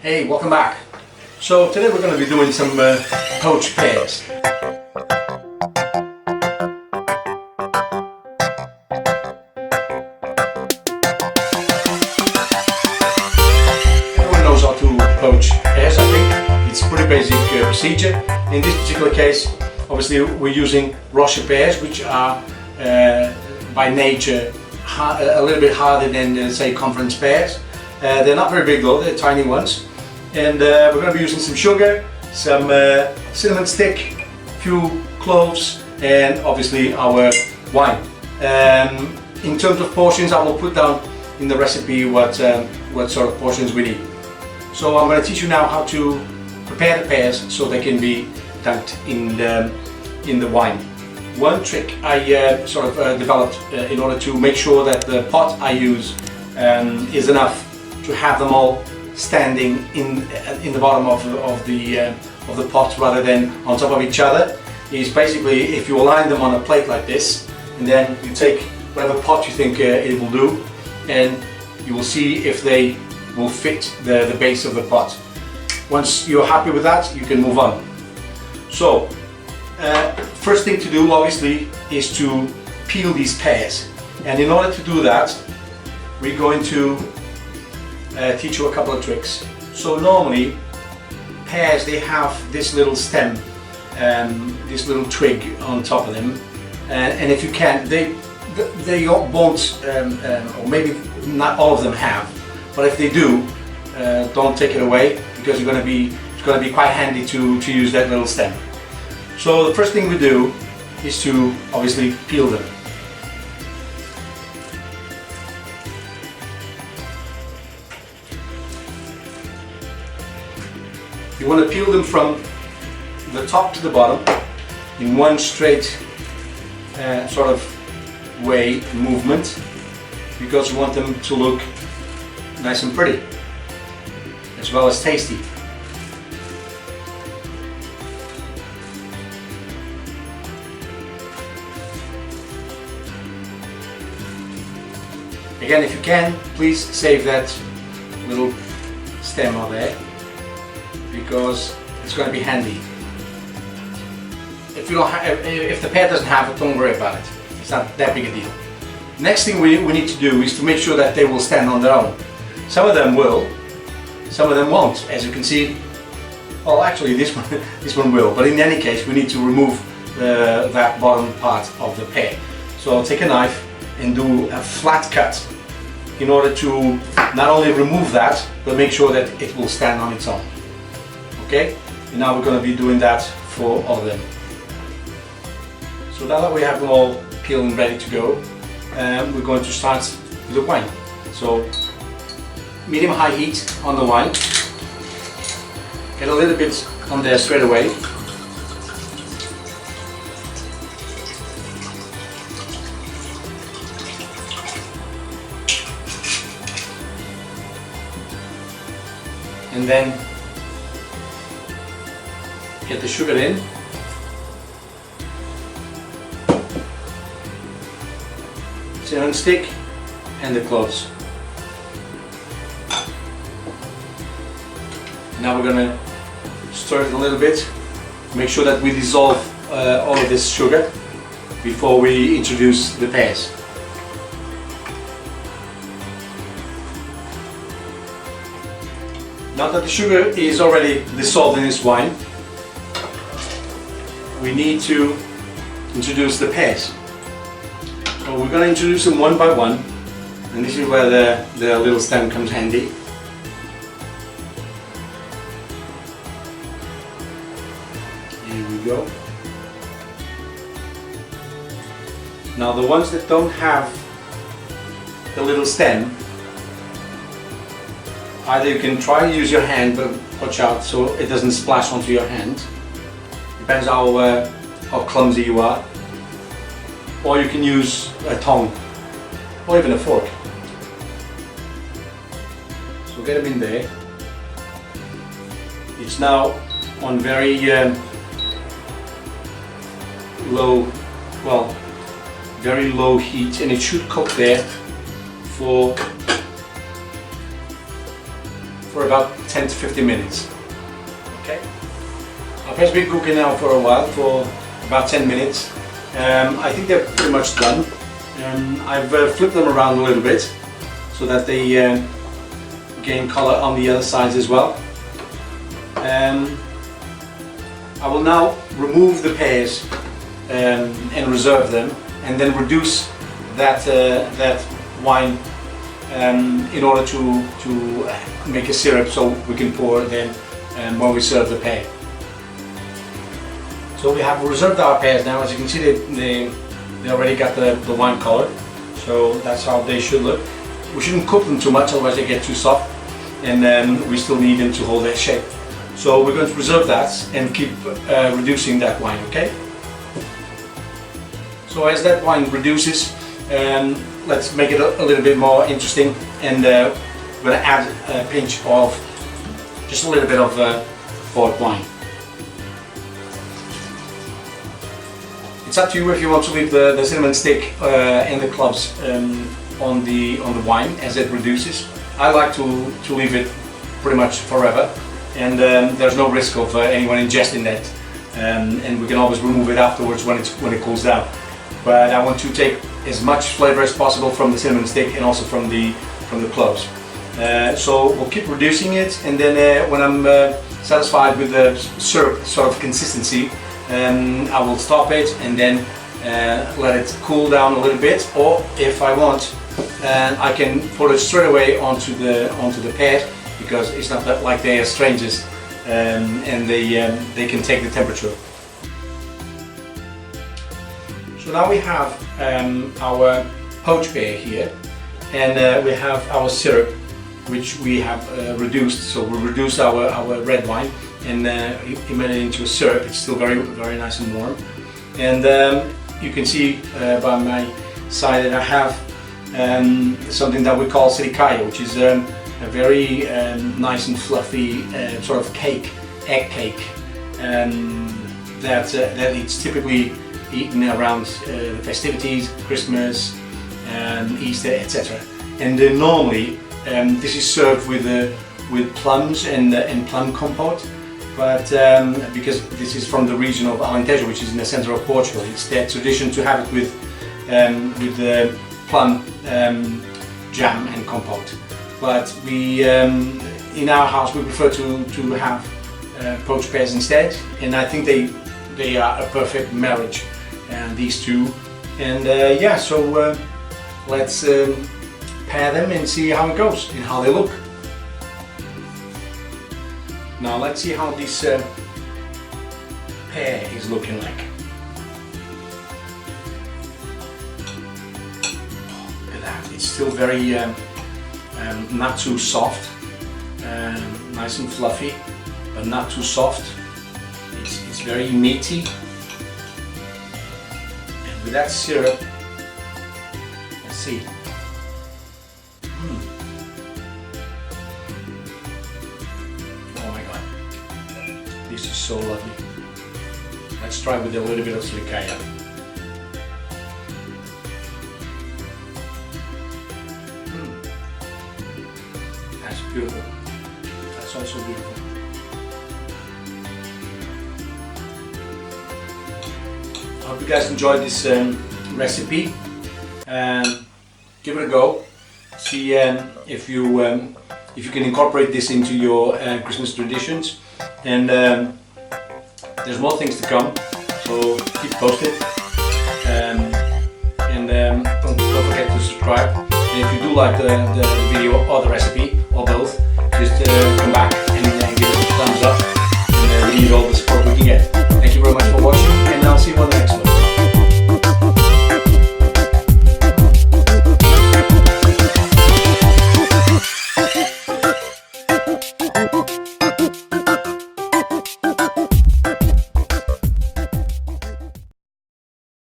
Hey, welcome back. So today we're going to be doing some poached pears. Everyone knows how to poach pears, I think. It's a pretty basic procedure. In this particular case, obviously we're using Poached pears, which are by nature a little bit harder than say conference pears. They're not very big though, they're tiny ones. And we're going to be using some sugar, some cinnamon stick, a few cloves, and obviously our wine. In terms of portions, I will put down in the recipe what sort of portions we need. So I'm going to teach you now how to prepare the pears so they can be dunked in the wine. One trick I sort of developed in order to make sure that the pot I use is enough to have them all standing in the bottom of the pot rather than on top of each other is basically if you align them on a plate like this, and then you take whatever pot you think it will do, and you will see if they will fit the base of the pot. Once you're happy with that, you can move on. So first thing to do obviously is to peel these pears, and in order to do that we're going to teach you a couple of tricks. So normally pears, they have this little stem, this little twig on top of them, and if you can, they won't, or maybe not all of them have, but if they do, don't take it away, because it's going to be quite handy to use that little stem. So the first thing we do is to obviously peel them. You want to peel them from the top to the bottom in one straight sort of way, movement, because you want them to look nice and pretty as well as tasty. Again, if you can, please save that little stem over there, because it's going to be handy. If the pear doesn't have it, don't worry about it. It's not that big a deal. Next thing we need to do is to make sure that they will stand on their own. Some of them will, some of them won't. As you can see, well, actually this one will. But in any case, we need to remove that bottom part of the pear. So take a knife and do a flat cut in order to not only remove that, but make sure that it will stand on its own. Okay, and now we're going to be doing that for all of them. So now that we have them all peeled and ready to go, we're going to start with the wine. So medium-high heat on the wine. Get a little bit on there straight away. And then get the sugar in. Cinnamon stick and the cloves. Now we're going to stir it a little bit. Make sure that we dissolve all of this sugar before we introduce the pears. Now that the sugar is already dissolved in this wine, we need to introduce the pears. So we're going to introduce them one by one, and this is where the little stem comes handy. Here we go. Now the ones that don't have the little stem, either you can try to use your hand, but watch out so it doesn't splash onto your hand. Depends how clumsy you are. Or you can use a tongue, or even a fork. So get them in there. It's now on very very low heat, and it should cook there for about 10 to 15 minutes. Okay. Our pears have been cooking now for a while, for about 10 minutes. I think they're pretty much done. I've flipped them around a little bit so that they gain color on the other sides as well. I will now remove the pears and reserve them, and then reduce that wine in order to make a syrup so we can pour it then when we serve the pear. So we have reserved our pears now. As you can see, they already got the wine color, so that's how they should look. We shouldn't cook them too much, otherwise they get too soft, and then we still need them to hold their shape. So we're going to reserve that and keep reducing that wine, okay? So as that wine reduces, let's make it a little bit more interesting, and we're going to add a pinch of, just a little bit of port wine. It's up to you if you want to leave the cinnamon stick and the cloves on the wine as it reduces. I like to leave it pretty much forever, and there's no risk of anyone ingesting that, and we can always remove it afterwards when it cools down. But I want to take as much flavor as possible from the cinnamon stick and also from the cloves. So we'll keep reducing it, and then when I'm satisfied with the syrup sort of consistency, I will stop it and then let it cool down a little bit. Or if I want, I can put it straight away onto the pear, because it's not that like they are strangers, and they can take the temperature. So now we have our poached pear here, and we have our syrup, which we have reduced. So we reduced our red wine and we made it into a syrup. It's still very nice and warm. And you can see by my side that I have something that we call Sericaia, which is a very nice and fluffy sort of cake, egg cake, that it's typically eaten around the festivities, Christmas, Easter, etc. And normally this is served with plums and plum compote, but because this is from the region of Alentejo, which is in the center of Portugal, it's their tradition to have it with plum jam and compote. But we, in our house, we prefer to have poached pears instead, and I think they are a perfect marriage, these two. And yeah, so let's pair them and see how it goes and how they look. Now let's see how this pear is looking like. Look at that, it's still very not too soft, nice and fluffy, but not too soft. It's very meaty, and with that syrup, let's see. Oh my god, this is so lovely. Let's try with a little bit of Sericaia. That's beautiful. That's also beautiful. I hope you guys enjoyed this recipe. Give it a go. See if you can incorporate this into your Christmas traditions. And there's more things to come, so keep posted. Don't forget to subscribe. And if you do like the video or the recipe, or both, just come back